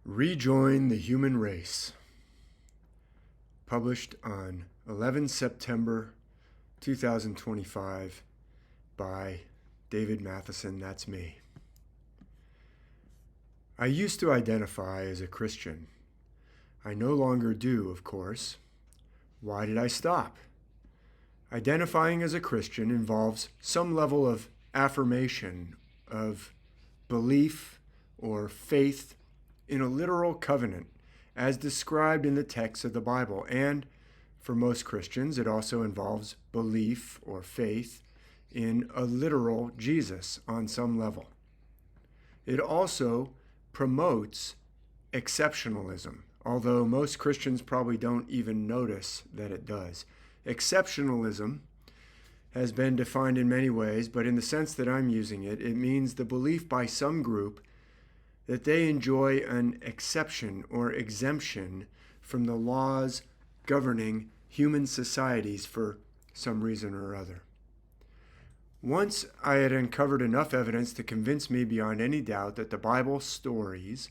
Rejoin the Human Race, published on 11 September 2025 by David Matheson, that's me. I used to identify as a Christian. I no longer do, of course. Why did I stop? Identifying as a Christian involves some level of affirmation, of belief or faith in a literal covenant, as described in the text of the Bible. And for most Christians, it also involves belief or faith in a literal Jesus on some level. It also promotes exceptionalism, although most Christians probably don't even notice that it does. Exceptionalism has been defined in many ways, but in the sense that I'm using it, it means the belief by some group that they enjoy an exception or exemption from the laws governing human societies for some reason or other. Once I had uncovered enough evidence to convince me beyond any doubt that the Bible stories,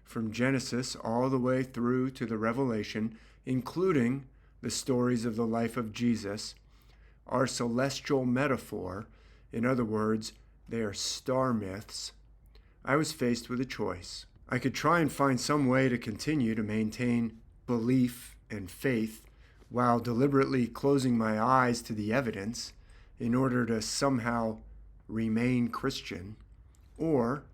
from Genesis all the way through to the Revelation, including the stories of the life of Jesus, are celestial metaphor. In other words, they are star myths. I was faced with a choice. I could try and find some way to continue to maintain belief and faith while deliberately closing my eyes to the evidence in order to somehow remain Christian, or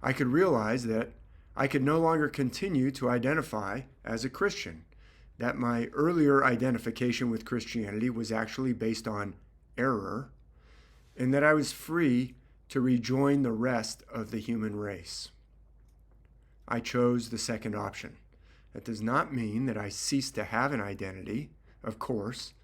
I could realize that I could no longer continue to identify as a Christian, that my earlier identification with Christianity was actually based on error, and that I was free to rejoin the rest of the human race. I chose the second option. That does not mean that I cease to have an identity, of course,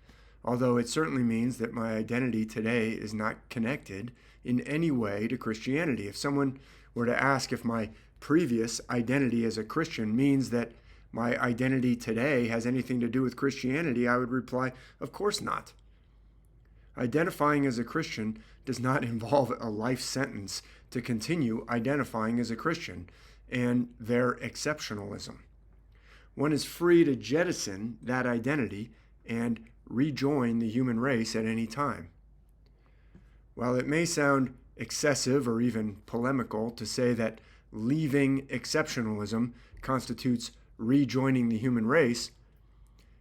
although it certainly means that my identity today is not connected in any way to Christianity. If someone were to ask if my previous identity as a Christian means that my identity today has anything to do with Christianity, I would reply, of course not. Identifying as a Christian does not involve a life sentence to continue identifying as a Christian and their exceptionalism. One is free to jettison that identity and rejoin the human race at any time. While it may sound excessive or even polemical to say that leaving exceptionalism constitutes rejoining the human race,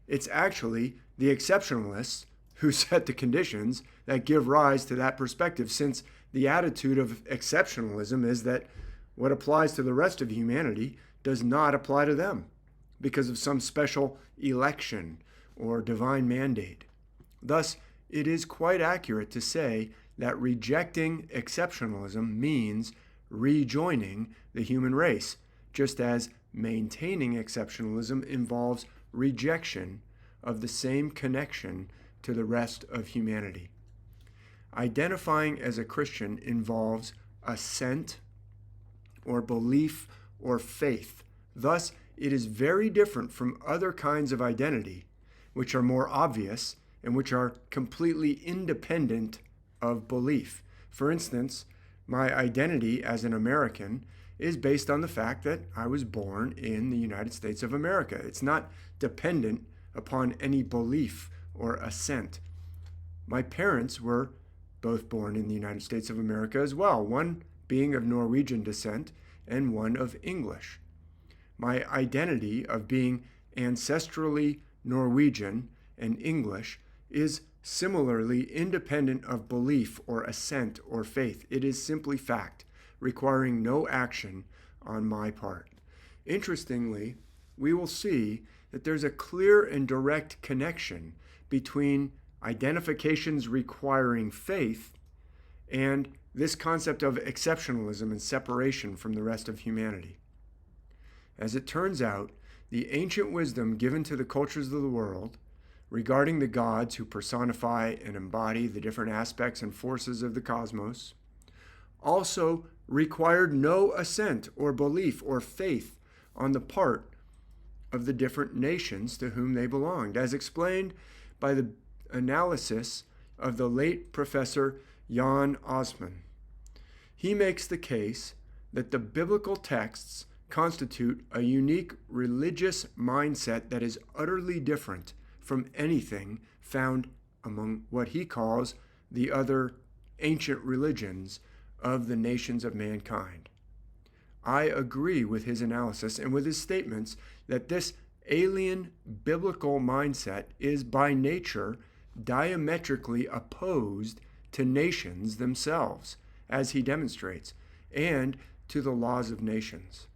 it's actually the exceptionalists who set the conditions that give rise to that perspective, since the attitude of exceptionalism is that what applies to the rest of humanity does not apply to them because of some special election or divine mandate. Thus, it is quite accurate to say that rejecting exceptionalism means rejoining the human race, just as maintaining exceptionalism involves rejection of the same connection to the rest of humanity. Identifying as a Christian involves assent or belief or faith. Thus, it is very different from other kinds of identity, which are more obvious and which are completely independent of belief. For instance, my identity as an American is based on the fact that I was born in the United States of America. It's not dependent upon any belief or assent. My parents were both born in the United States of America as well, one being of Norwegian descent and one of English. My identity of being ancestrally Norwegian and English is similarly independent of belief or assent or faith. It is simply fact, requiring no action on my part. Interestingly, we will see that there's a clear and direct connection between identifications requiring faith and this concept of exceptionalism and separation from the rest of humanity. As it turns out, the ancient wisdom given to the cultures of the world regarding the gods who personify and embody the different aspects and forces of the cosmos also required no assent or belief or faith on the part of the different nations to whom they belonged, as explained by the analysis of the late Professor Jan Osman. He makes the case that the biblical texts constitute a unique religious mindset that is utterly different from anything found among what he calls the other ancient religions of the nations of mankind. I agree with his analysis and with his statements that this alien biblical mindset is by nature diametrically opposed to nations themselves, as he demonstrates, and to the laws of nations.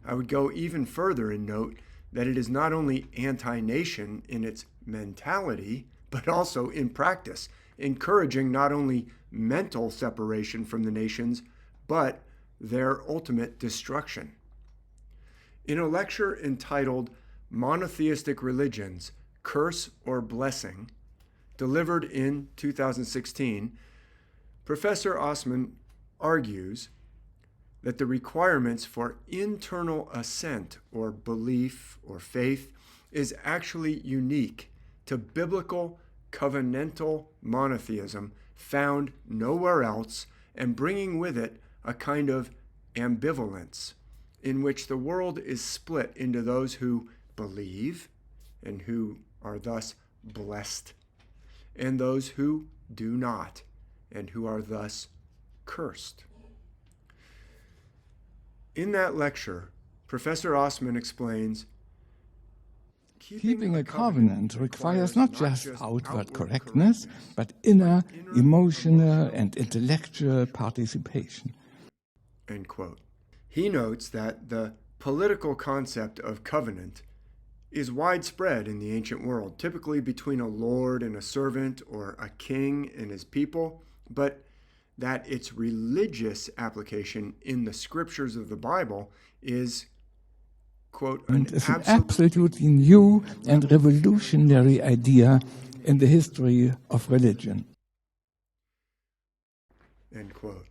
I would go even further and note that it is not only anti-nation in its mentality, but also in practice, encouraging not only mental separation from the nations, but their ultimate destruction. In a lecture entitled Monotheistic Religions, Curse or Blessing, delivered in 2016, Professor Osman argues that the requirements for internal assent or belief or faith is actually unique to biblical covenantal monotheism found nowhere else, and bringing with it a kind of ambivalence in which the world is split into those who believe and who are thus blessed, and those who do not and who are thus cursed. In that lecture, Professor Osman explains, keeping a covenant requires not just outward correctness, but inner, emotional, and intellectual participation. End quote. He notes that the political concept of covenant is widespread in the ancient world, typically between a lord and a servant or a king and his people, but that its religious application in the scriptures of the Bible is, quote, an absolutely new and revolutionary idea in the history of religion. End quote.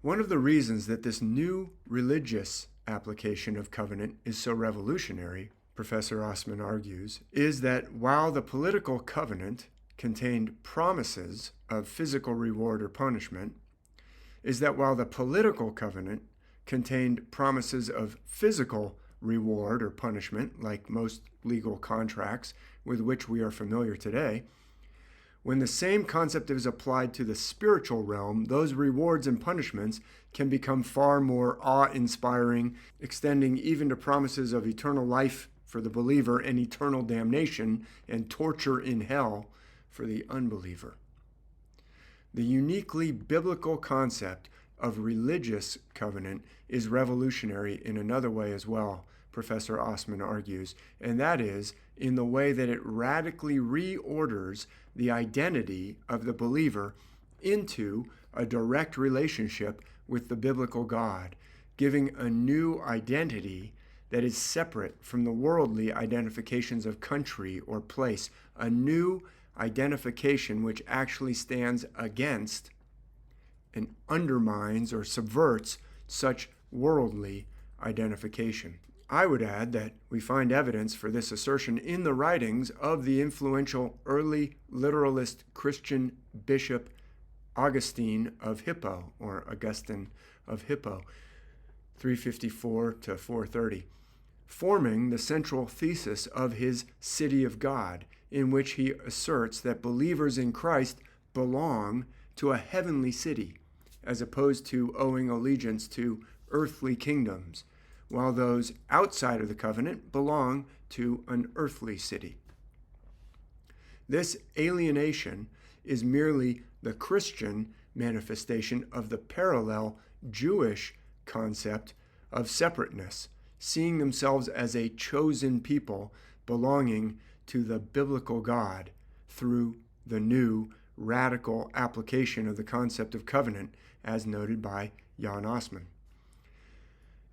One of the reasons that this new religious application of covenant is so revolutionary, Professor Osman argues, is that while the political covenant contained promises of physical reward or punishment, is that while the political covenant contained promises of physical reward or punishment, like most legal contracts with which we are familiar today, when the same concept is applied to the spiritual realm, those rewards and punishments can become far more awe-inspiring, extending even to promises of eternal life for the believer and eternal damnation and torture in hell for the unbeliever. The uniquely biblical concept of religious covenant is revolutionary in another way as well, Professor Osman argues, and that is in the way that it radically reorders the identity of the believer into a direct relationship with the biblical God, giving a new identity that is separate from the worldly identifications of country or place, a new identification which actually stands against and undermines or subverts such worldly identification. I would add that we find evidence for this assertion in the writings of the influential early literalist Christian bishop Augustine of Hippo, or Augustine of Hippo, 354 to 430, forming the central thesis of his City of God, in which he asserts that believers in Christ belong to a heavenly city, as opposed to owing allegiance to earthly kingdoms, while those outside of the covenant belong to an earthly city. This alienation is merely the Christian manifestation of the parallel Jewish concept of separateness, seeing themselves as a chosen people belonging to the biblical God through the new radical application of the concept of covenant, as noted by Jan Osman.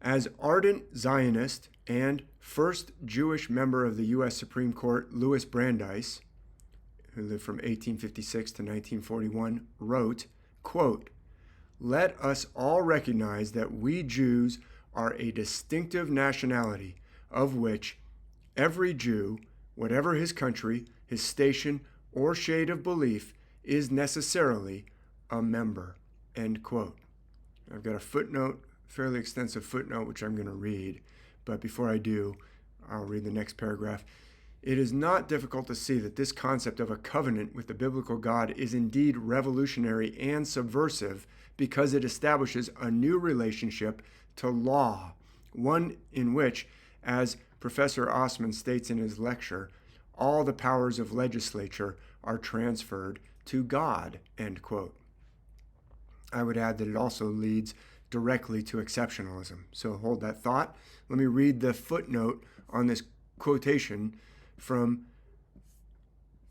As ardent Zionist and first Jewish member of the U.S. Supreme Court, Louis Brandeis, who lived from 1856 to 1941, wrote, quote, "Let us all recognize that we Jews are a distinctive nationality of which every Jew, whatever his country, his station, or shade of belief, is necessarily a member." End quote. I've got a footnote fairly extensive footnote, which I'm going to read. But before I do, I'll read the next paragraph. It is not difficult to see that this concept of a covenant with the biblical God is indeed revolutionary and subversive because it establishes a new relationship to law, one in which, as Professor Osman states in his lecture, all the powers of legislature are transferred to God, end quote. I would add that it also leads directly to exceptionalism. So hold that thought. Let me read the footnote on this quotation from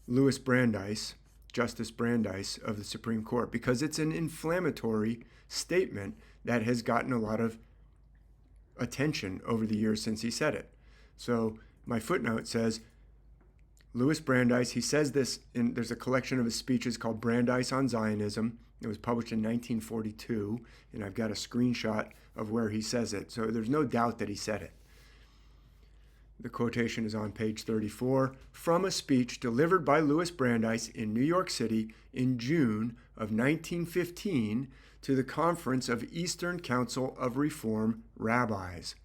Louis Brandeis, Justice Brandeis of the Supreme Court, because it's an inflammatory statement that has gotten a lot of attention over the years since he said it. So my footnote says, Louis Brandeis, he says this, there's a collection of his speeches called Brandeis on Zionism. It was published in 1942, and I've got a screenshot of where he says it. So there's no doubt that he said it. The quotation is on page 34, from a speech delivered by Louis Brandeis in New York City in June of 1915 to the Conference of Eastern Council of Reform Rabbis.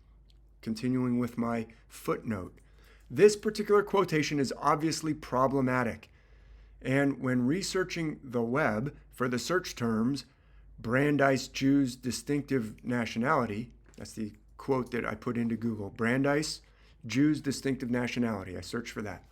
Continuing with my footnote. This particular quotation is obviously problematic, and when researching the web for the search terms Brandeis Jews distinctive nationality, that's the quote that I put into Google, Brandeis Jews distinctive nationality, I searched for that,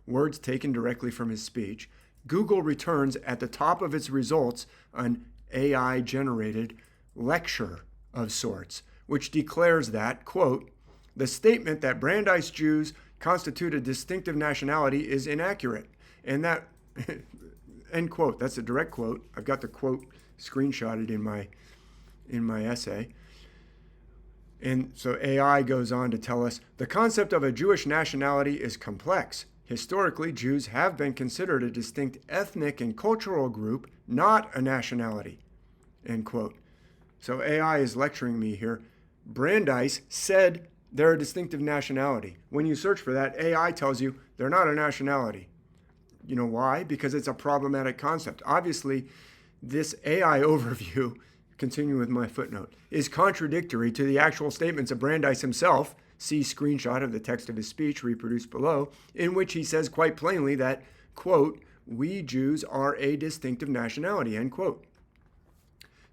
words taken directly from his speech, Google returns at the top of its results an AI-generated lecture of sorts, which declares that, quote, the statement that Brandeis Jews constitute a distinctive nationality is inaccurate. And that, end quote, that's a direct quote. I've got the quote screenshotted in my essay. And so AI goes on to tell us, the concept of a Jewish nationality is complex. Historically, Jews have been considered a distinct ethnic and cultural group, not a nationality, end quote. So AI is lecturing me here. Brandeis said they're a distinctive nationality. When you search for that, AI tells you they're not a nationality. You know why? Because it's a problematic concept. Obviously, this AI overview, continuing with my footnote, is contradictory to the actual statements of Brandeis himself. See screenshot of the text of his speech reproduced below, in which he says quite plainly that, quote, we Jews are a distinctive nationality, end quote.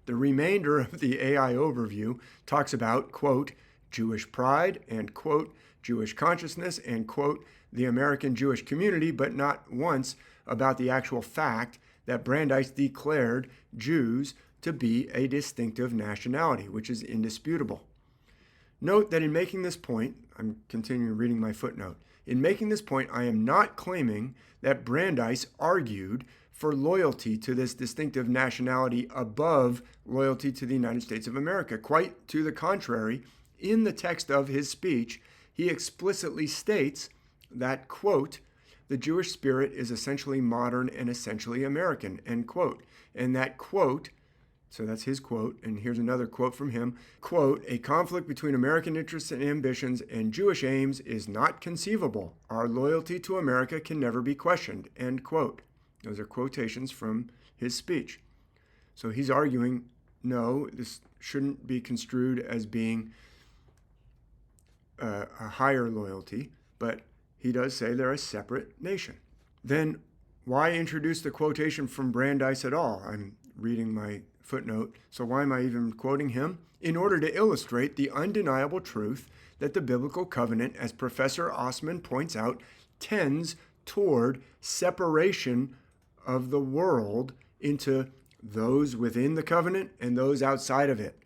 The remainder of the AI overview talks about, quote, Jewish pride, and, quote, Jewish consciousness, and, quote, the American Jewish community, but not once about the actual fact that Brandeis declared Jews to be a distinctive nationality, which is indisputable. Note that in making this point, I'm continuing reading my footnote, in making this point, I am not claiming that Brandeis argued for loyalty to this distinctive nationality above loyalty to the United States of America. Quite to the contrary, in the text of his speech, he explicitly states that, quote, the Jewish spirit is essentially modern and essentially American, end quote. And that, quote, so that's his quote, and here's another quote from him, quote, a conflict between American interests and ambitions and Jewish aims is not conceivable. Our loyalty to America can never be questioned, end quote. Those are quotations from his speech. So he's arguing, no, this shouldn't be construed as being a higher loyalty, but he does say they're a separate nation. Then why introduce the quotation from Brandeis at all? I'm reading my footnote, so why am I even quoting him? In order to illustrate the undeniable truth that the biblical covenant, as Professor Osman points out, tends toward separation of the world into those within the covenant and those outside of it,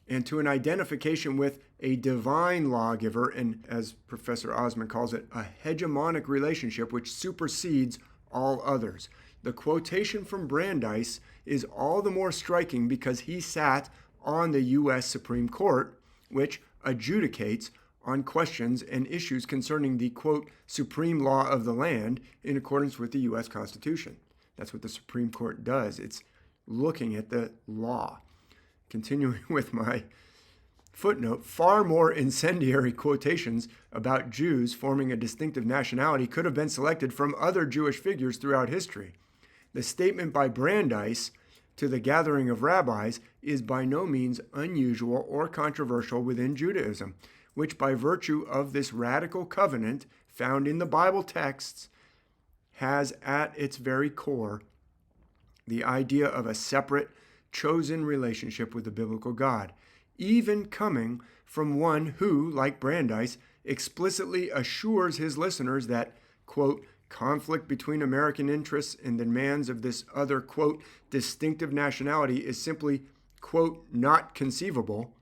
and to an identification with a divine lawgiver, and as Professor Osman calls it, a hegemonic relationship which supersedes all others. The quotation from Brandeis is all the more striking because he sat on the U.S. Supreme Court, which adjudicates on questions and issues concerning the, quote, supreme law of the land in accordance with the U.S. Constitution. That's what the Supreme Court does. It's looking at the law. Continuing with my footnote, far more incendiary quotations about Jews forming a distinctive nationality could have been selected from other Jewish figures throughout history. The statement by Brandeis to the gathering of rabbis is by no means unusual or controversial within Judaism, which by virtue of this radical covenant found in the Bible texts has at its very core the idea of a separate, chosen relationship with the biblical God, even coming from one who, like Brandeis, explicitly assures his listeners that, quote, conflict between American interests and the demands of this other, quote, distinctive nationality is simply, quote, not conceivable,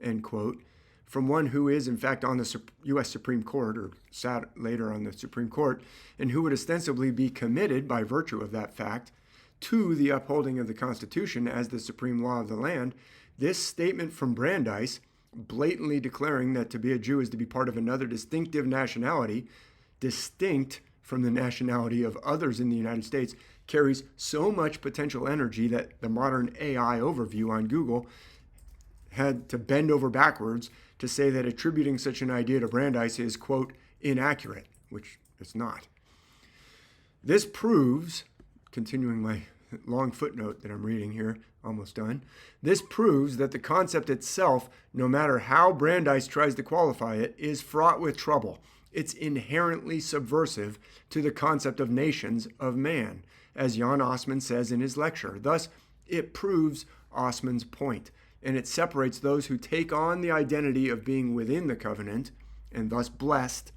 end quote, from one who is, in fact, on the U.S. Supreme Court, or sat later on the Supreme Court, and who would ostensibly be committed, by virtue of that fact, to the upholding of the Constitution as the supreme law of the land. This statement from Brandeis, blatantly declaring that to be a Jew is to be part of another distinctive nationality, distinct from the nationality of others in the United States, carries so much potential energy that the modern AI overview on Google had to bend over backwards to say that attributing such an idea to Brandeis is, quote, inaccurate, which it's not. This proves, continuing my long footnote that I'm reading here, almost done, this proves that the concept itself, no matter how Brandeis tries to qualify it, is fraught with trouble. It's inherently subversive to the concept of nations of man, as Jan Osman says in his lecture. Thus, it proves Osman's point, and it separates those who take on the identity of being within the covenant, and thus blessed,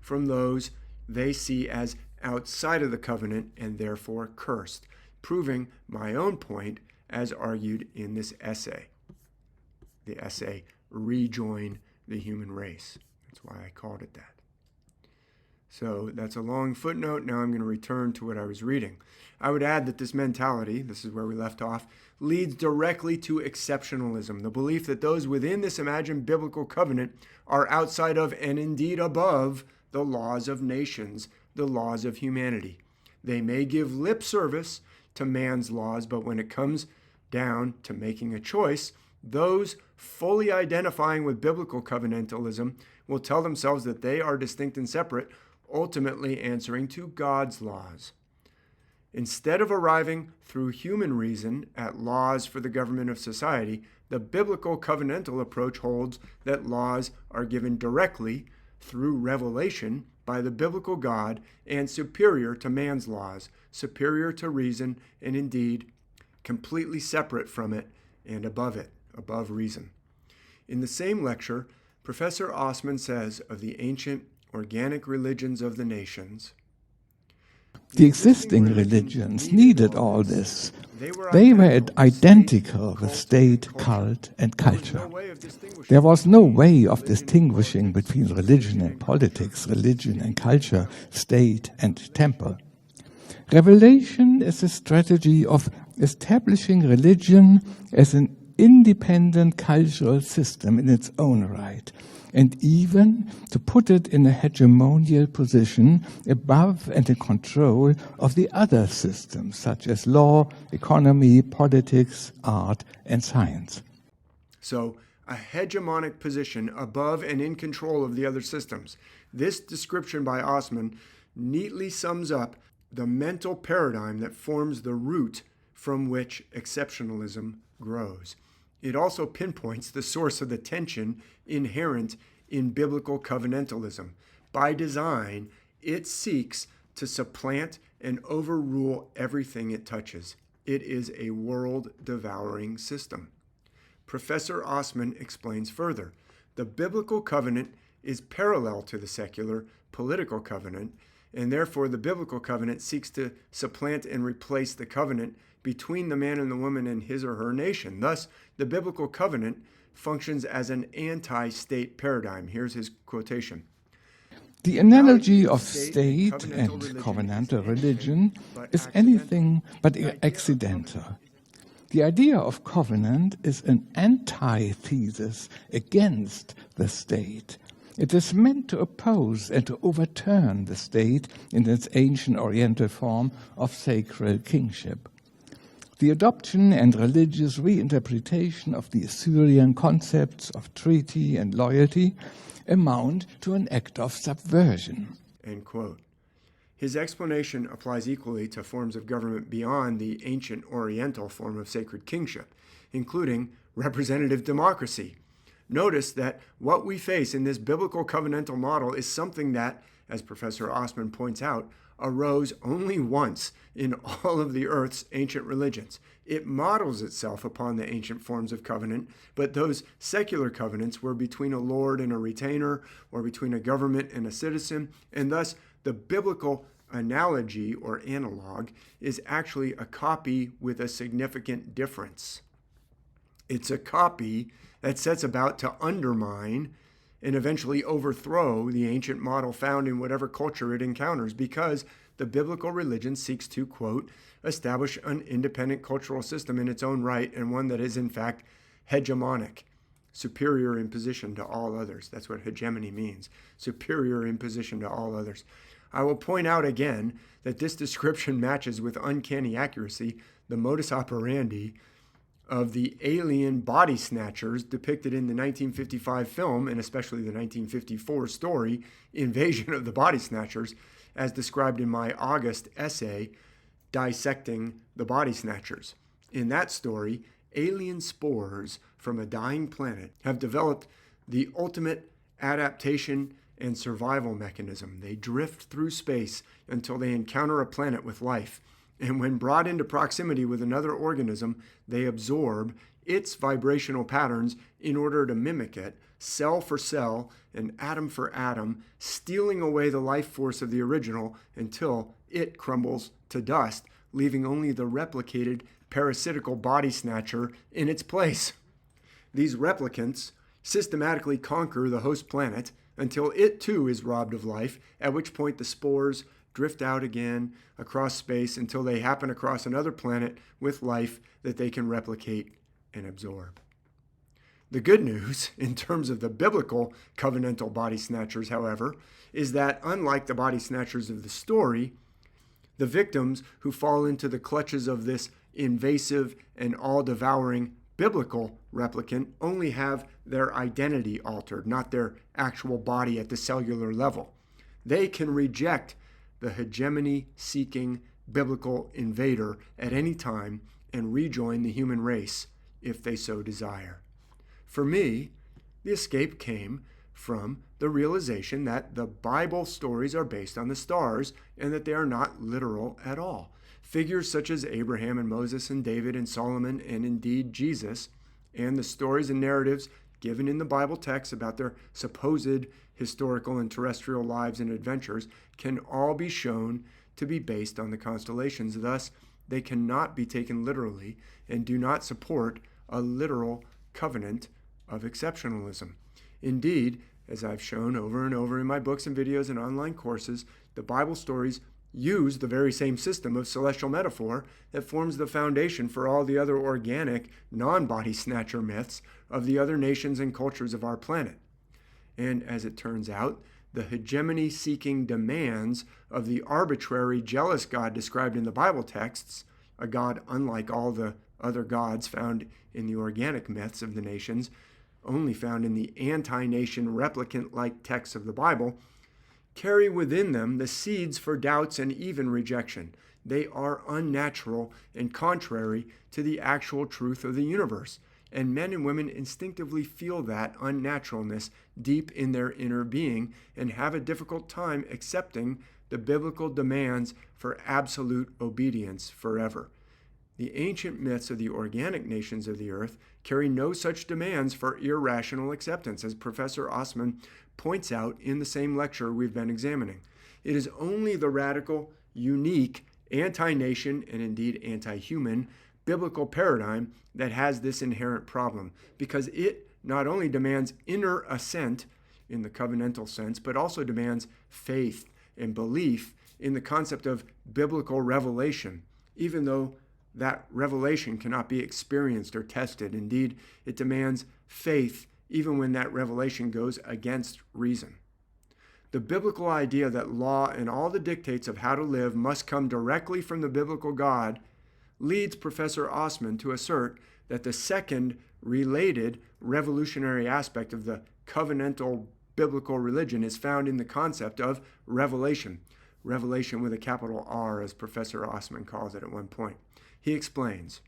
from those they see as outside of the covenant and therefore cursed, proving my own point as argued in this essay. The essay, Rejoin the Human Race. That's why I called it that. So that's a long footnote. Now I'm going to return to what I was reading. I would add that this mentality, this is where we left off, leads directly to exceptionalism, the belief that those within this imagined biblical covenant are outside of and indeed above the laws of nations, the laws of humanity. They may give lip service to man's laws, but when it comes down to making a choice, those fully identifying with biblical covenantalism will tell themselves that they are distinct and separate, ultimately answering to God's laws. Instead of arriving through human reason at laws for the government of society, the biblical covenantal approach holds that laws are given directly through revelation by the biblical God and superior to man's laws, superior to reason, and indeed completely separate from it and above it, above reason. In the same lecture, Professor Osman says of the ancient organic religions of the nations, the existing religions needed all this. They were identical with state, cult, and culture. There was no way of distinguishing between religion and politics, religion and culture, state and temple. Revelation is a strategy of establishing religion as an independent cultural system in its own right, and even to put it in a hegemonial position above and in control of the other systems, such as law, economy, politics, art, and science. So, a hegemonic position above and in control of the other systems. This description by Osman neatly sums up the mental paradigm that forms the root from which exceptionalism grows. It also pinpoints the source of the tension inherent in biblical covenantalism. By design, it seeks to supplant and overrule everything it touches. It is a world-devouring system. Professor Osman explains further. The biblical covenant is parallel to the secular political covenant, and therefore the biblical covenant seeks to supplant and replace the covenant between the man and the woman and his or her nation. Thus, the biblical covenant functions as an anti-state paradigm. Here's his quotation. The analogy of state and covenantal religion is anything but accidental. The idea of covenant is an antithesis against the state. It is meant to oppose and to overturn the state in its ancient Oriental form of sacred kingship. The adoption and religious reinterpretation of the Assyrian concepts of treaty and loyalty amount to an act of subversion. End quote. His explanation applies equally to forms of government beyond the ancient Oriental form of sacred kingship. including representative democracy. Notice that what we face in this biblical covenantal model is something that, as Professor Osman points out, arose only once in all of the earth's ancient religions. It models itself upon the ancient forms of covenant, but those secular covenants were between a lord and a retainer, or between a government and a citizen, and thus the biblical analogy or analog is actually a copy with a significant difference. It's a copy that sets about to undermine and eventually overthrow the ancient model found in whatever culture it encounters, because the biblical religion seeks to, quote, establish an independent cultural system in its own right, and one that is in fact hegemonic, superior in position to all others. That's what hegemony means, superior in position to all others. I will point out again that this description matches with uncanny accuracy the modus operandi of the alien body snatchers depicted in the 1955 film, and especially the 1954 story, Invasion of the Body Snatchers, as described in my August essay, Dissecting the Body Snatchers. In that story, alien spores from a dying planet have developed the ultimate adaptation and survival mechanism. They drift through space until they encounter a planet with life. And when brought into proximity with another organism, they absorb its vibrational patterns in order to mimic it, cell for cell and atom for atom, stealing away the life force of the original until it crumbles to dust, leaving only the replicated parasitical body snatcher in its place. These replicants systematically conquer the host planet until it too is robbed of life, at which point the spores drift out again across space until they happen across another planet with life that they can replicate and absorb. The good news, in terms of the biblical covenantal body snatchers, however, is that unlike the body snatchers of the story, the victims who fall into the clutches of this invasive and all-devouring biblical replicant only have their identity altered, not their actual body at the cellular level. They can reject the hegemony-seeking biblical invader at any time and rejoin the human race if they so desire. For me, the escape came from the realization that the Bible stories are based on the stars and that they are not literal at all. Figures such as Abraham and Moses and David and Solomon and indeed Jesus, and the stories and narratives given in the Bible text about their supposed historical and terrestrial lives and adventures can all be shown to be based on the constellations. Thus, they cannot be taken literally and do not support a literal covenant of exceptionalism. Indeed, as I've shown over and over in my books and videos and online courses, the Bible stories use the very same system of celestial metaphor that forms the foundation for all the other organic, non-body snatcher myths of the other nations and cultures of our planet. And as it turns out, the hegemony-seeking demands of the arbitrary, jealous God described in the Bible texts, a God unlike all the other gods found in the organic myths of the nations, only found in the anti-nation replicant-like texts of the Bible, carry within them the seeds for doubts and even rejection. They are unnatural and contrary to the actual truth of the universe. And men and women instinctively feel that unnaturalness deep in their inner being and have a difficult time accepting the biblical demands for absolute obedience forever. The ancient myths of the organic nations of the earth carry no such demands for irrational acceptance, as Professor Osman points out in the same lecture we've been examining. It is only the radical, unique, anti-nation, and indeed anti-human biblical paradigm that has this inherent problem, because it not only demands inner assent in the covenantal sense, but also demands faith and belief in the concept of biblical revelation, even though that revelation cannot be experienced or tested. Indeed, it demands faith even when that revelation goes against reason. The biblical idea that law and all the dictates of how to live must come directly from the biblical God leads Professor Osman to assert that the second related revolutionary aspect of the covenantal biblical religion is found in the concept of revelation. Revelation with a capital R, as Professor Osman calls it at one point. He explains,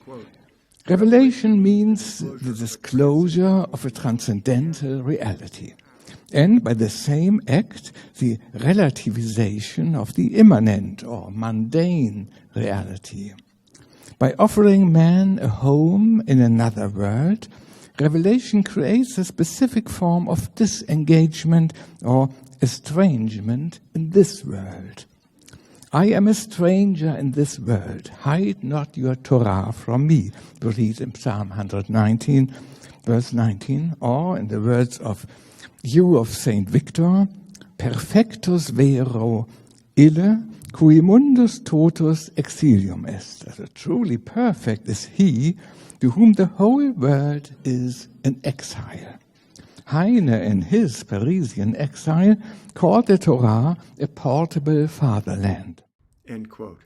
quote, Revelation means the disclosure of a transcendental reality, and by the same act, the relativization of the immanent or mundane reality. By offering man a home in another world, Revelation creates a specific form of disengagement or estrangement in this world. I am a stranger in this world. Hide not your Torah from me, we read in Psalm 119, verse 19, or in the words of Hugh of St. Victor, perfectus vero ille, cui mundus totus exilium est. Also, truly perfect is he to whom the whole world is in exile. Heine, in his Parisian exile, called the Torah a portable fatherland. End quote.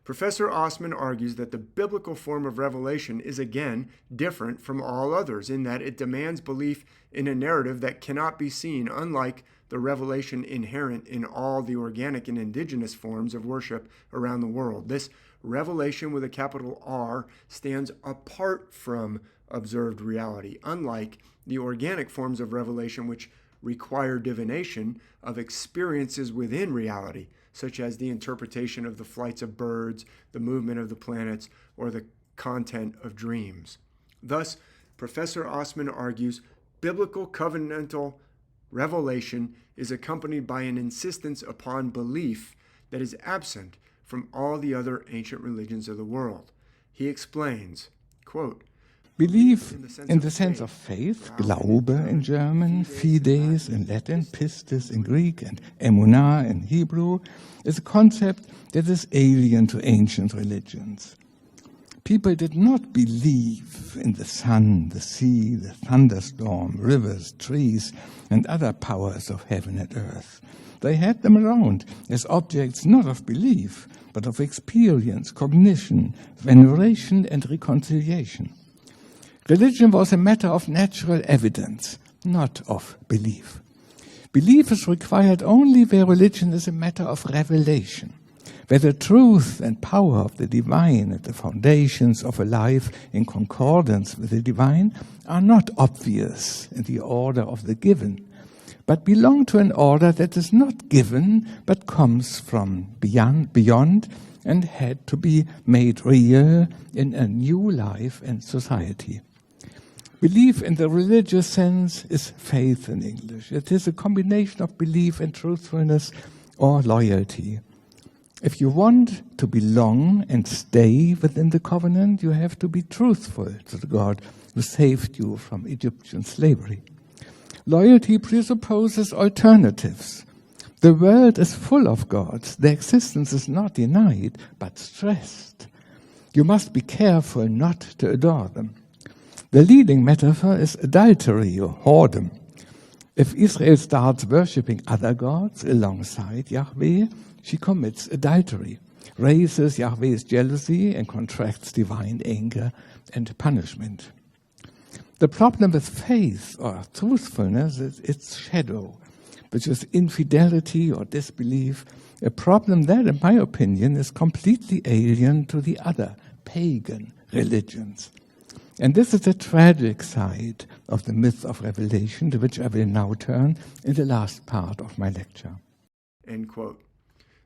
Professor Osman argues that the biblical form of revelation is again different from all others in that it demands belief in a narrative that cannot be seen, unlike the revelation inherent in all the organic and indigenous forms of worship around the world. This revelation with a capital R stands apart from observed reality, unlike the organic forms of revelation which require divination of experiences within reality, such as the interpretation of the flights of birds, the movement of the planets, or the content of dreams. Thus, Professor Osman argues biblical covenantal revelation is accompanied by an insistence upon belief that is absent from all the other ancient religions of the world. He explains, quote, Belief in the sense of faith, Glaube in German, Fides in Latin, Pistis in Greek, and Emunah in Hebrew, is a concept that is alien to ancient religions. People did not believe in the sun, the sea, the thunderstorm, rivers, trees, and other powers of heaven and earth. They had them around as objects not of belief, but of experience, cognition, veneration, and reconciliation. Religion was a matter of natural evidence, not of belief. Belief is required only where religion is a matter of revelation, where the truth and power of the divine and the foundations of a life in concordance with the divine are not obvious in the order of the given, but belong to an order that is not given, but comes from beyond and had to be made real in a new life and society. Belief in the religious sense is faith in English. It is a combination of belief and truthfulness or loyalty. If you want to belong and stay within the covenant, you have to be truthful to the God who saved you from Egyptian slavery. Loyalty presupposes alternatives. The world is full of gods. Their existence is not denied, but stressed. You must be careful not to adore them. The leading metaphor is adultery or whoredom. If Israel starts worshipping other gods alongside Yahweh, she commits adultery, raises Yahweh's jealousy, and contracts divine anger and punishment. The problem with faith or truthfulness is its shadow, which is infidelity or disbelief, a problem that, in my opinion, is completely alien to the other pagan religions. And this is the tragic side of the myth of revelation, to which I will now turn in the last part of my lecture. End quote.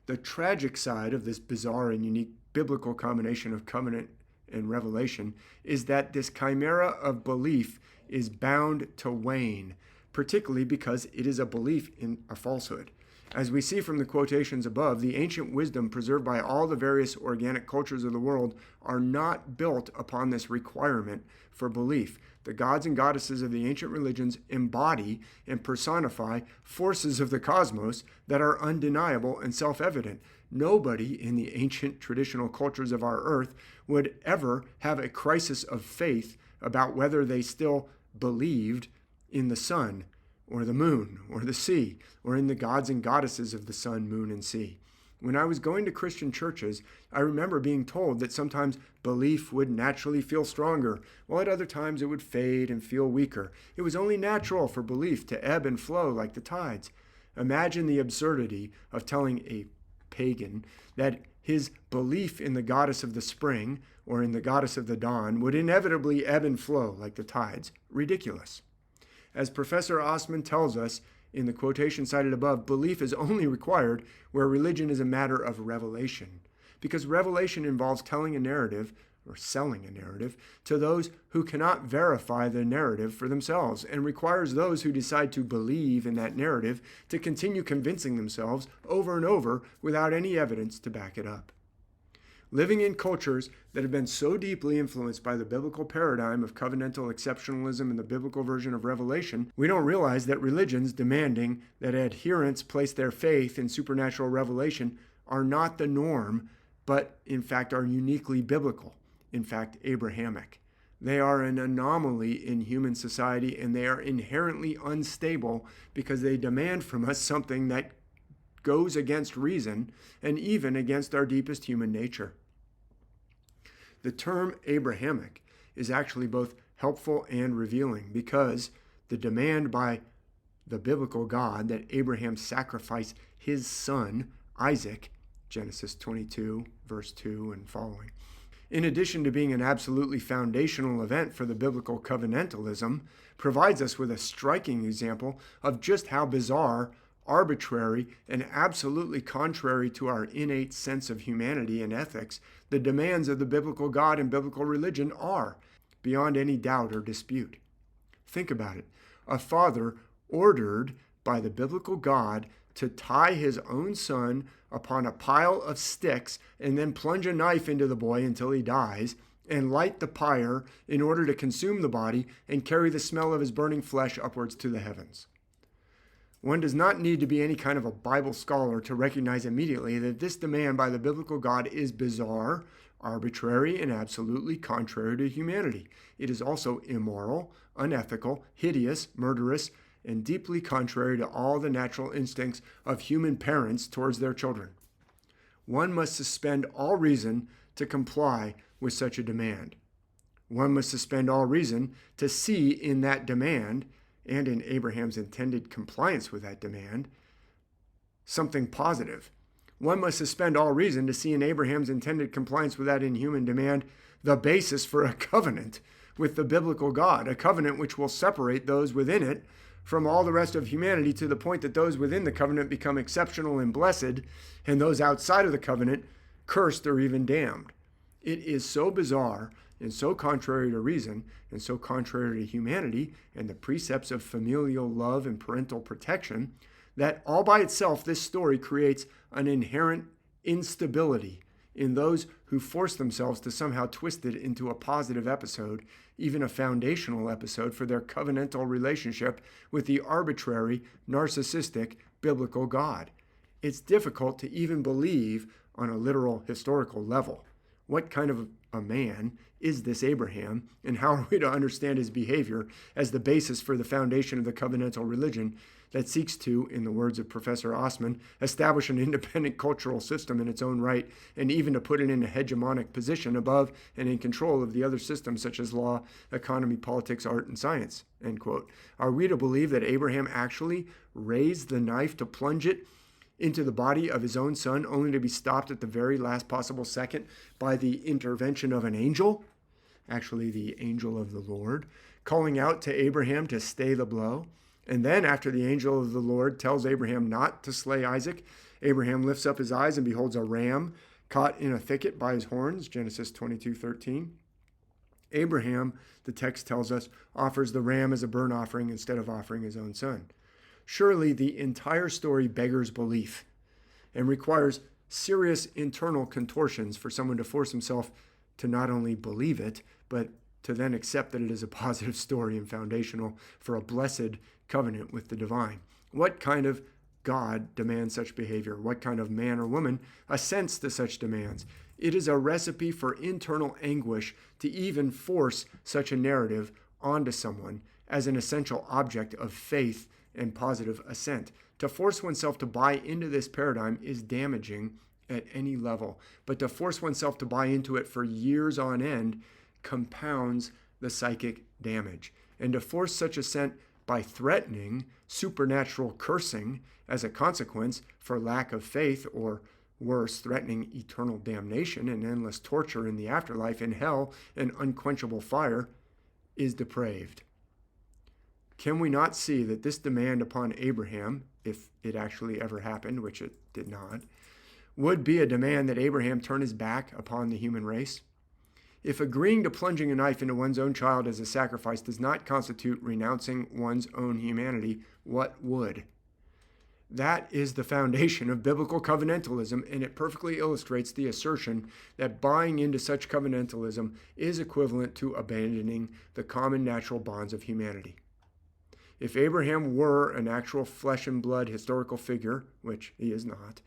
The tragic side of this bizarre and unique biblical combination of covenant and revelation is that this chimera of belief is bound to wane, particularly because it is a belief in a falsehood. As we see from the quotations above, the ancient wisdom preserved by all the various organic cultures of the world are not built upon this requirement for belief. The gods and goddesses of the ancient religions embody and personify forces of the cosmos that are undeniable and self-evident. Nobody in the ancient traditional cultures of our earth would ever have a crisis of faith about whether they still believed in the sun or the moon or the sea or in the gods and goddesses of the sun, moon, and sea. When I was going to Christian churches, I remember being told that sometimes belief would naturally feel stronger, while at other times it would fade and feel weaker. It was only natural for belief to ebb and flow like the tides. Imagine the absurdity of telling a pagan that his belief in the goddess of the spring or in the goddess of the dawn, would inevitably ebb and flow like the tides. Ridiculous. As Professor Ostman tells us in the quotation cited above, belief is only required where religion is a matter of revelation, because revelation involves telling a narrative or selling a narrative to those who cannot verify the narrative for themselves, and requires those who decide to believe in that narrative to continue convincing themselves over and over without any evidence to back it up. Living in cultures that have been so deeply influenced by the biblical paradigm of covenantal exceptionalism and the biblical version of revelation, we don't realize that religions demanding that adherents place their faith in supernatural revelation are not the norm, but in fact are uniquely biblical, in fact Abrahamic. They are an anomaly in human society, and they are inherently unstable because they demand from us something that goes against reason and even against our deepest human nature. The term Abrahamic is actually both helpful and revealing, because the demand by the biblical God that Abraham sacrifice his son, Isaac, Genesis 22, verse 2 and following, in addition to being an absolutely foundational event for the biblical covenantalism, provides us with a striking example of just how bizarre, arbitrary, and absolutely contrary to our innate sense of humanity and ethics the demands of the biblical God and biblical religion are, beyond any doubt or dispute. Think about it. A father ordered by the biblical God to tie his own son upon a pile of sticks and then plunge a knife into the boy until he dies, and light the pyre in order to consume the body and carry the smell of his burning flesh upwards to the heavens. One does not need to be any kind of a Bible scholar to recognize immediately that this demand by the biblical God is bizarre, arbitrary, and absolutely contrary to humanity. It is also immoral, unethical, hideous, murderous, and deeply contrary to all the natural instincts of human parents towards their children. One must suspend all reason to comply with such a demand. One must suspend all reason to see in that demand, and in Abraham's intended compliance with that demand, something positive. One must suspend all reason to see in Abraham's intended compliance with that inhuman demand the basis for a covenant with the biblical God, a covenant which will separate those within it from all the rest of humanity to the point that those within the covenant become exceptional and blessed, and those outside of the covenant cursed or even damned. It is so bizarre and so contrary to reason and so contrary to humanity and the precepts of familial love and parental protection that all by itself this story creates an inherent instability in those who force themselves to somehow twist it into a positive episode, even a foundational episode for their covenantal relationship with the arbitrary, narcissistic, biblical God. It's difficult to even believe on a literal historical level. What kind of a man is this Abraham, and how are we to understand his behavior as the basis for the foundation of the covenantal religion that seeks to, in the words of Professor Ostman, establish an independent cultural system in its own right, and even to put it in a hegemonic position above and in control of the other systems such as law, economy, politics, art, and science, end quote. Are we to believe that Abraham actually raised the knife to plunge it into the body of his own son, only to be stopped at the very last possible second by the intervention of an angel, actually the angel of the Lord, calling out to Abraham to stay the blow? And then after the angel of the Lord tells Abraham not to slay Isaac, Abraham lifts up his eyes and beholds a ram caught in a thicket by his horns, Genesis 22:13. Abraham, the text tells us, offers the ram as a burnt offering instead of offering his own son. Surely the entire story beggars belief and requires serious internal contortions for someone to force himself to not only believe it, but to then accept that it is a positive story and foundational for a blessed covenant with the divine. What kind of God demands such behavior? What kind of man or woman assents to such demands? It is a recipe for internal anguish to even force such a narrative onto someone as an essential object of faith and positive assent. To force oneself to buy into this paradigm is damaging at any level, but to force oneself to buy into it for years on end compounds the psychic damage. And to force such assent by threatening supernatural cursing as a consequence for lack of faith or worse, threatening eternal damnation and endless torture in the afterlife, in hell and unquenchable fire, is depraved. Can we not see that this demand upon Abraham, if it actually ever happened, which it did not, would be a demand that Abraham turn his back upon the human race? If agreeing to plunging a knife into one's own child as a sacrifice does not constitute renouncing one's own humanity, what would? That is the foundation of biblical covenantalism, and it perfectly illustrates the assertion that buying into such covenantalism is equivalent to abandoning the common natural bonds of humanity. If Abraham were an actual flesh and blood historical figure, which he is not,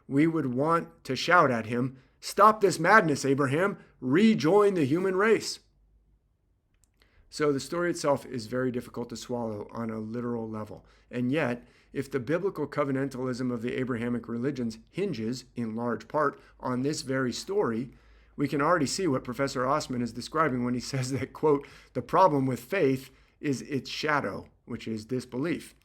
we would want to shout at him, "Stop this madness, Abraham! Rejoin the human race!" So the story itself is very difficult to swallow on a literal level. And yet, if the biblical covenantalism of the Abrahamic religions hinges, in large part, on this very story, we can already see what Professor Osman is describing when he says that, quote, "the problem with faith is its shadow," which is disbelief.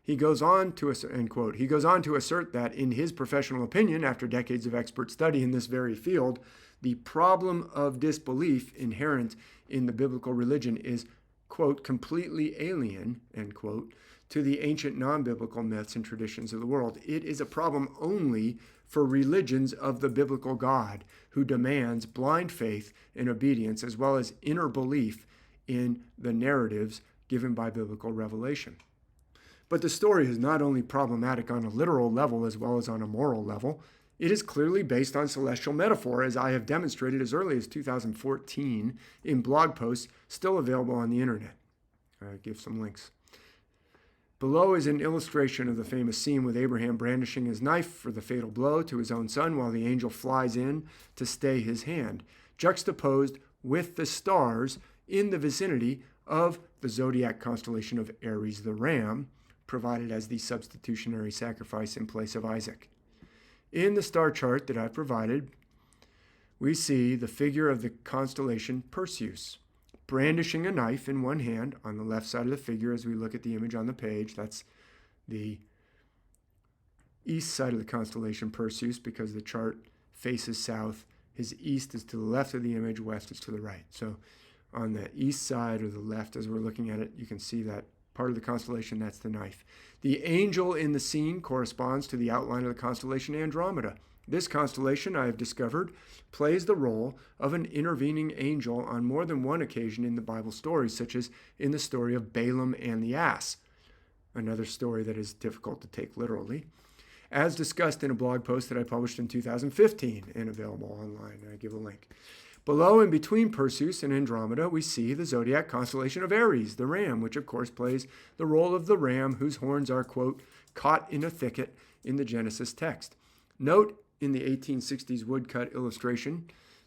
He goes on to, end quote, he goes on to assert that, in his professional opinion, after decades of expert study in this very field, the problem of disbelief inherent in the biblical religion is, quote, "completely alien," end quote, to the ancient non-biblical myths and traditions of the world. It is a problem only for religions of the biblical God, who demands blind faith and obedience, as well as inner belief in the narratives given by biblical revelation. But the story is not only problematic on a literal level as well as on a moral level. It is clearly based on celestial metaphor, as I have demonstrated as early as 2014 in blog posts still available on the internet. I'll give some links. Below is an illustration of the famous scene with Abraham brandishing his knife for the fatal blow to his own son while the angel flies in to stay his hand, juxtaposed with the stars in the vicinity of the zodiac constellation of Aries the ram, provided as the substitutionary sacrifice in place of Isaac. In the star chart that I've provided, we see the figure of the constellation Perseus, brandishing a knife in one hand on the left side of the figure as we look at the image on the page. That's the east side of the constellation Perseus, because the chart faces south. His east is to the left of the image, west is to the right. So on the east side or the left, as we're looking at it, you can see that part of the constellation, that's the knife. The angel in the scene corresponds to the outline of the constellation Andromeda. This constellation, I have discovered, plays the role of an intervening angel on more than one occasion in the Bible stories, such as in the story of Balaam and the ass, another story that is difficult to take literally, as discussed in a blog post that I published in 2015 and available online. I give a link. Below and between Perseus and Andromeda, we see the zodiac constellation of Aries, the ram, which of course plays the role of the ram whose horns are, quote, "caught in a thicket" in the Genesis text. Note in the 1860s woodcut illustration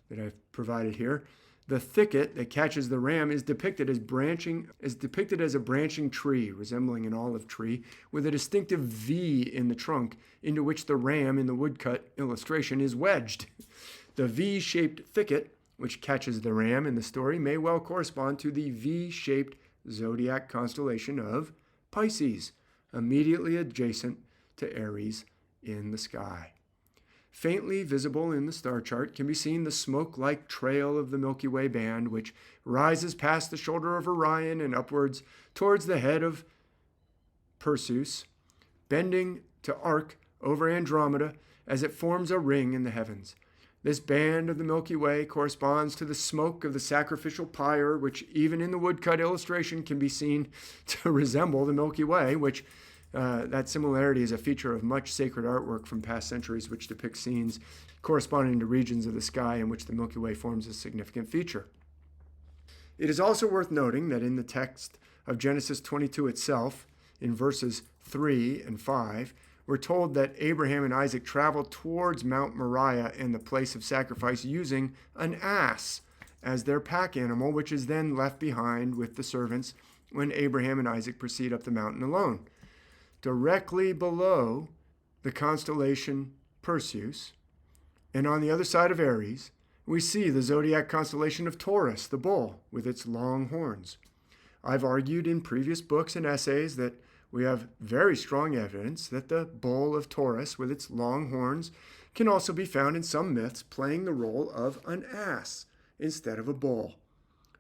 that I've provided here, the thicket that catches the ram is depicted as a branching tree, resembling an olive tree, with a distinctive V in the trunk into which the ram in the woodcut illustration is wedged. The V-shaped thicket which catches the ram in the story may well correspond to the V-shaped zodiac constellation of Pisces, immediately adjacent to Aries in the sky. Faintly visible in the star chart can be seen the smoke-like trail of the Milky Way band, which rises past the shoulder of Orion and upwards towards the head of Perseus, bending to arc over Andromeda as it forms a ring in the heavens. This band of the Milky Way corresponds to the smoke of the sacrificial pyre, which even in the woodcut illustration can be seen to resemble the Milky Way, which that similarity is a feature of much sacred artwork from past centuries, which depicts scenes corresponding to regions of the sky in which the Milky Way forms a significant feature. It is also worth noting that in the text of Genesis 22 itself, in verses 3 and 5, we're told that Abraham and Isaac traveled towards Mount Moriah and the place of sacrifice using an ass as their pack animal, which is then left behind with the servants when Abraham and Isaac proceed up the mountain alone. Directly below the constellation Perseus, and on the other side of Aries, we see the zodiac constellation of Taurus, the bull, with its long horns. I've argued in previous books and essays that we have very strong evidence that the bull of Taurus, with its long horns, can also be found in some myths playing the role of an ass instead of a bull,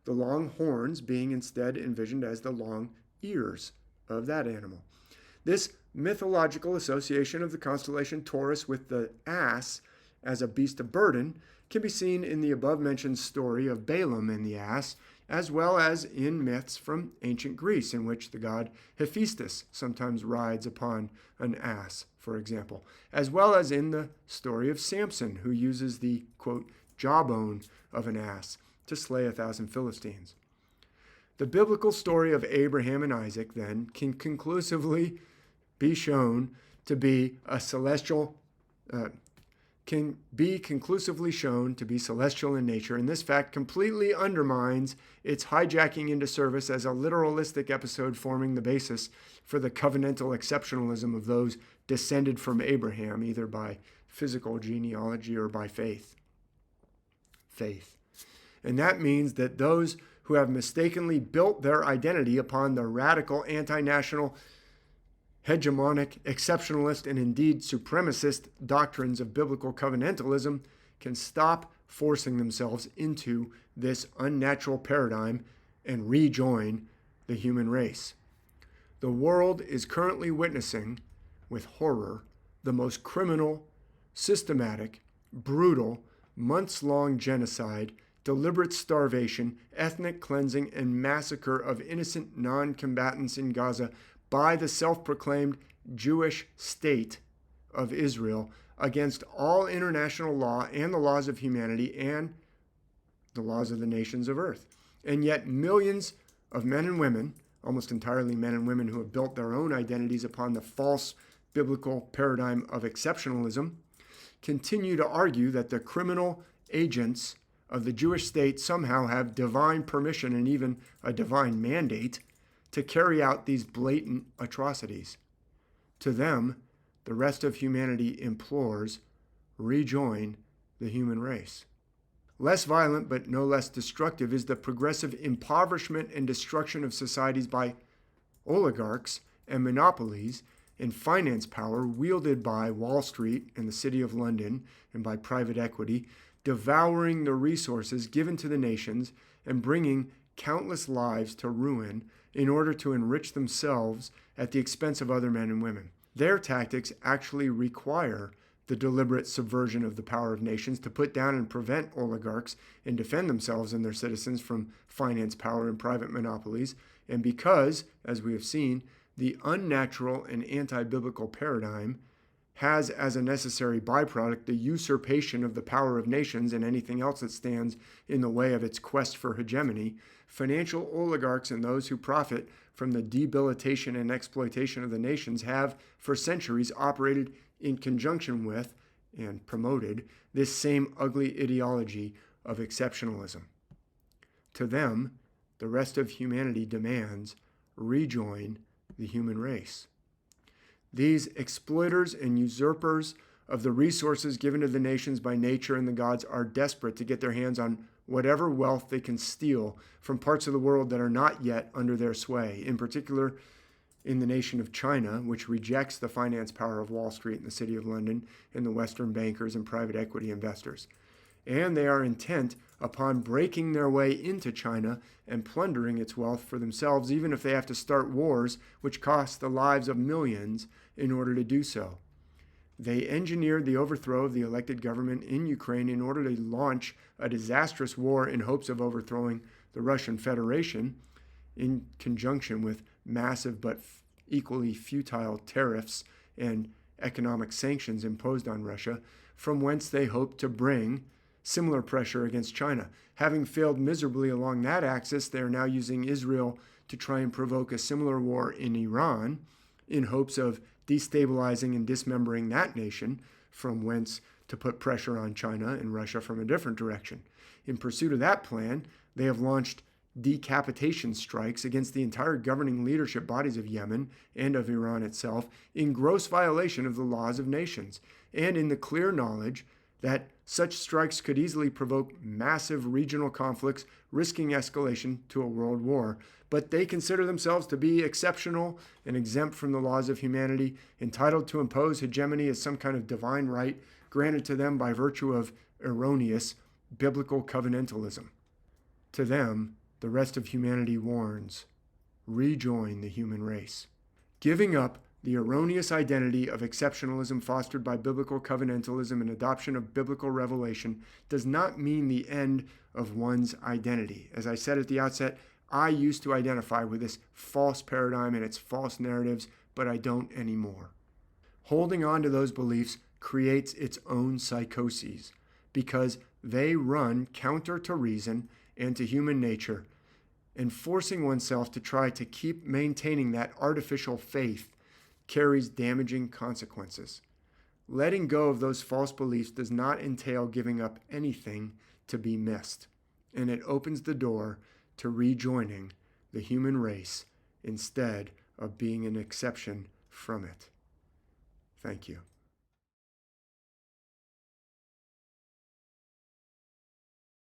the long horns being instead envisioned as the long ears of that animal. This mythological association of the constellation Taurus with the ass as a beast of burden can be seen in the above-mentioned story of Balaam and the ass, as well as in myths from ancient Greece, in which the god Hephaestus sometimes rides upon an ass, for example, as well as in the story of Samson, who uses the, quote, jawbone of an ass to slay 1,000 Philistines. The biblical story of Abraham and Isaac, then, can conclusively be shown to be celestial in nature, and this fact completely undermines its hijacking into service as a literalistic episode forming the basis for the covenantal exceptionalism of those descended from Abraham, either by physical genealogy or by faith. And that means that those who have mistakenly built their identity upon the radical anti-national, hegemonic, exceptionalist, and indeed supremacist doctrines of biblical covenantalism can stop forcing themselves into this unnatural paradigm and rejoin the human race. The world is currently witnessing, with horror, the most criminal, systematic, brutal, months-long genocide, deliberate starvation, ethnic cleansing, and massacre of innocent non-combatants in Gaza by the self-proclaimed Jewish state of Israel against all international law and the laws of humanity and the laws of the nations of earth. And yet millions of men and women, almost entirely men and women who have built their own identities upon the false biblical paradigm of exceptionalism, continue to argue that the criminal agents of the Jewish state somehow have divine permission and even a divine mandate to carry out these blatant atrocities. To them, the rest of humanity implores, rejoin the human race. Less violent but no less destructive is the progressive impoverishment and destruction of societies by oligarchs and monopolies and finance power wielded by Wall Street and the City of London and by private equity, devouring the resources given to the nations and bringing countless lives to ruin in order to enrich themselves at the expense of other men and women. Their tactics actually require the deliberate subversion of the power of nations to put down and prevent oligarchs and defend themselves and their citizens from finance power and private monopolies. And because, as we have seen, the unnatural and anti-biblical paradigm has as a necessary byproduct the usurpation of the power of nations and anything else that stands in the way of its quest for hegemony, financial oligarchs and those who profit from the debilitation and exploitation of the nations have, for centuries, operated in conjunction with and promoted this same ugly ideology of exceptionalism. To them, the rest of humanity demands rejoin the human race. These exploiters and usurpers of the resources given to the nations by nature and the gods are desperate to get their hands on whatever wealth they can steal from parts of the world that are not yet under their sway, in particular in the nation of China, which rejects the finance power of Wall Street and the City of London and the Western bankers and private equity investors. And they are intent upon breaking their way into China and plundering its wealth for themselves, even if they have to start wars which cost the lives of millions in order to do so. They engineered the overthrow of the elected government in Ukraine in order to launch a disastrous war in hopes of overthrowing the Russian Federation in conjunction with massive but equally futile tariffs and economic sanctions imposed on Russia, from whence they hoped to bring similar pressure against China. Having failed miserably along that axis, they are now using Israel to try and provoke a similar war in Iran in hopes of destabilizing and dismembering that nation, from whence to put pressure on China and Russia from a different direction. In pursuit of that plan, they have launched decapitation strikes against the entire governing leadership bodies of Yemen and of Iran itself in gross violation of the laws of nations, and in the clear knowledge that such strikes could easily provoke massive regional conflicts, risking escalation to a world war. But they consider themselves to be exceptional and exempt from the laws of humanity, entitled to impose hegemony as some kind of divine right granted to them by virtue of erroneous biblical covenantalism. To them, the rest of humanity warns, rejoin the human race. Giving up the erroneous identity of exceptionalism fostered by biblical covenantalism and adoption of biblical revelation does not mean the end of one's identity. As I said at the outset, I used to identify with this false paradigm and its false narratives, but I don't anymore. Holding on to those beliefs creates its own psychoses because they run counter to reason and to human nature, and forcing oneself to try to keep maintaining that artificial faith carries damaging consequences. Letting go of those false beliefs does not entail giving up anything to be missed, and it opens the door to rejoining the human race instead of being an exception from it. Thank you.